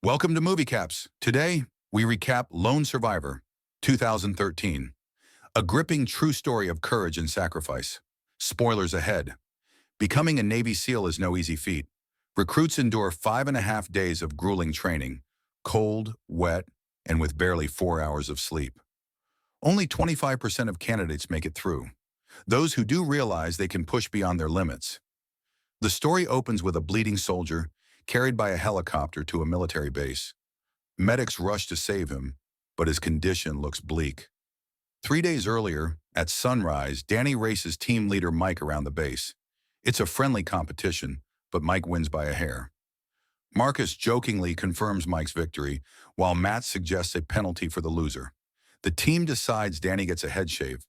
Welcome to Movie Caps. Today, we recap Lone Survivor, 2013. A gripping true story of courage and sacrifice. Spoilers ahead. Becoming a Navy SEAL is no easy feat. Recruits endure 5.5 days of grueling training, cold, wet, and with barely 4 hours of sleep. Only 25% of candidates make it through. Those who do realize they can push beyond their limits. The story opens with a bleeding soldier carried by a helicopter to a military base. Medics rush to save him, but his condition looks bleak. 3 days earlier, at sunrise, Danny races team leader Mike around the base. It's a friendly competition, but Mike wins by a hair. Marcus jokingly confirms Mike's victory, while Matt suggests a penalty for the loser. The team decides Danny gets a head shave.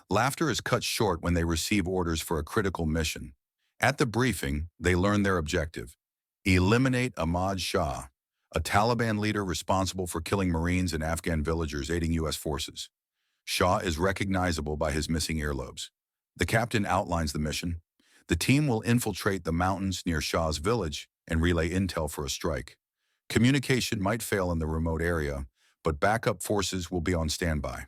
Laughter is cut short when they receive orders for a critical mission. At the briefing, they learn their objective: eliminate Ahmad Shah, a Taliban leader responsible for killing Marines and Afghan villagers aiding U.S. forces. Shah is recognizable by his missing earlobes. The captain outlines the mission. The team will infiltrate the mountains near Shah's village and relay intel for a strike. Communication might fail in the remote area, but backup forces will be on standby.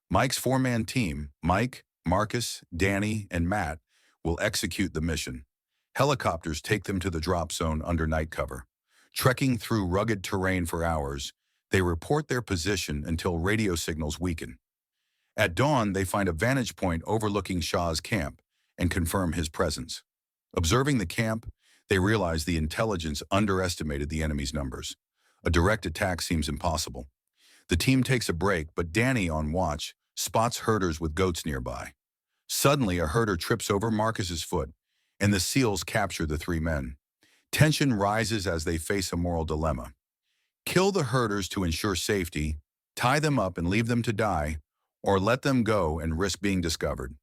Mike's four-man team, Mike, Marcus, Danny, and Matt, will execute the mission. Helicopters take them to the drop zone under night cover. Trekking through rugged terrain for hours, they report their position until radio signals weaken. At dawn, they find a vantage point overlooking Shah's camp and confirm his presence. Observing the camp, they realize the intelligence underestimated the enemy's numbers. A direct attack seems impossible. The team takes a break, but Danny, on watch, spots herders with goats nearby. Suddenly, a herder trips over Marcus's foot, and the SEALs capture the three men. Tension rises as they face a moral dilemma. Kill the herders to ensure safety, tie them up and leave them to die, or let them go and risk being discovered.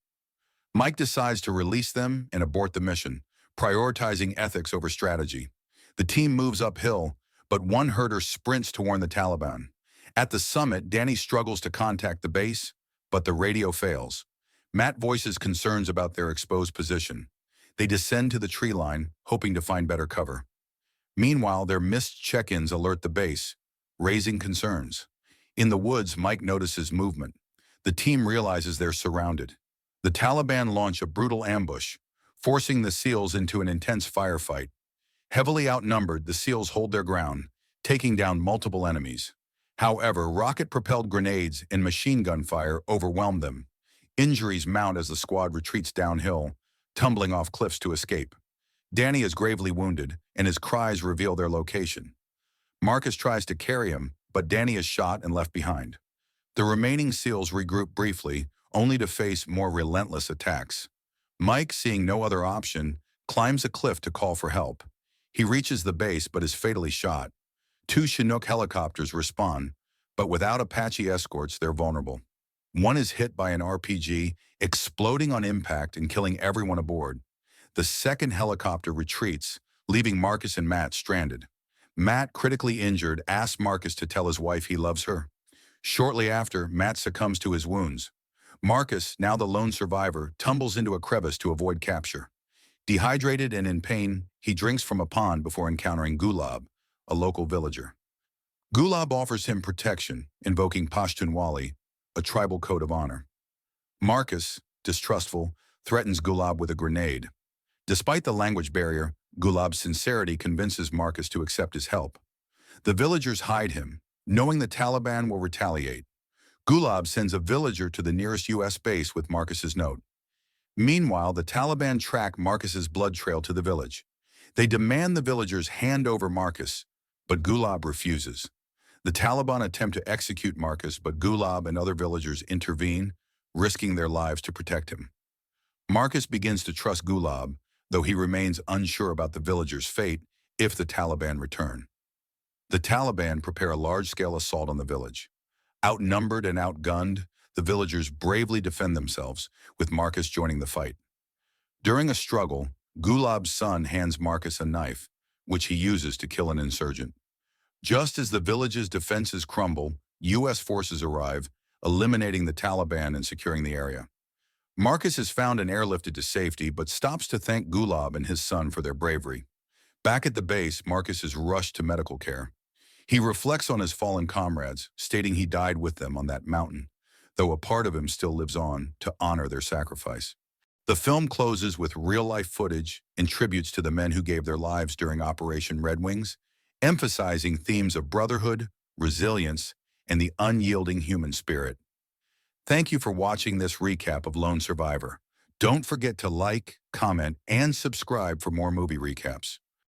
Mike decides to release them and abort the mission, prioritizing ethics over strategy. The team moves uphill, but one herder sprints to warn the Taliban. At the summit, Danny struggles to contact the base, but the radio fails. Matt voices concerns about their exposed position. They descend to the tree line, hoping to find better cover. Meanwhile, their missed check-ins alert the base, raising concerns. In the woods, Mike notices movement. The team realizes they're surrounded. The Taliban launch a brutal ambush, forcing the SEALs into an intense firefight. Heavily outnumbered, the SEALs hold their ground, taking down multiple enemies. However, rocket-propelled grenades and machine gun fire overwhelm them. Injuries mount as the squad retreats downhill, tumbling off cliffs to escape. Danny is gravely wounded, and his cries reveal their location. Marcus tries to carry him, but Danny is shot and left behind. The remaining SEALs regroup briefly, only to face more relentless attacks. Mike, seeing no other option, climbs a cliff to call for help. He reaches the base but is fatally shot. 2 Chinook helicopters respond, but without Apache escorts, they're vulnerable. One is hit by an RPG, exploding on impact and killing everyone aboard. The second helicopter retreats, leaving Marcus and Matt stranded. Matt, critically injured, asks Marcus to tell his wife he loves her. Shortly after, Matt succumbs to his wounds. Marcus, now the lone survivor, tumbles into a crevice to avoid capture. Dehydrated and in pain, he drinks from a pond before encountering Gulab, a local villager. Gulab offers him protection, invoking Pashtunwali, a tribal code of honor. Marcus, distrustful, threatens Gulab with a grenade. Despite the language barrier, Gulab's sincerity convinces Marcus to accept his help. The villagers hide him, knowing the Taliban will retaliate. Gulab sends a villager to the nearest U.S. base with Marcus's note. Meanwhile, the Taliban track Marcus's blood trail to the village. They demand the villagers hand over Marcus, but Gulab refuses. The Taliban attempt to execute Marcus, but Gulab and other villagers intervene, risking their lives to protect him. Marcus begins to trust Gulab, though he remains unsure about the villagers' fate if the Taliban return. The Taliban prepare a large-scale assault on the village. Outnumbered and outgunned, the villagers bravely defend themselves, with Marcus joining the fight. During a struggle, Gulab's son hands Marcus a knife, which he uses to kill an insurgent. Just as the village's defenses crumble, U.S. forces arrive, eliminating the Taliban and securing the area. Marcus is found and airlifted to safety, but stops to thank Gulab and his son for their bravery. Back at the base, Marcus is rushed to medical care. He reflects on his fallen comrades, stating he died with them on that mountain, though a part of him still lives on to honor their sacrifice. The film closes with real-life footage and tributes to the men who gave their lives during Operation Red Wings, emphasizing themes of brotherhood, resilience, and the unyielding human spirit. Thank you for watching this recap of Lone Survivor. Don't forget to like, comment, and subscribe for more movie recaps.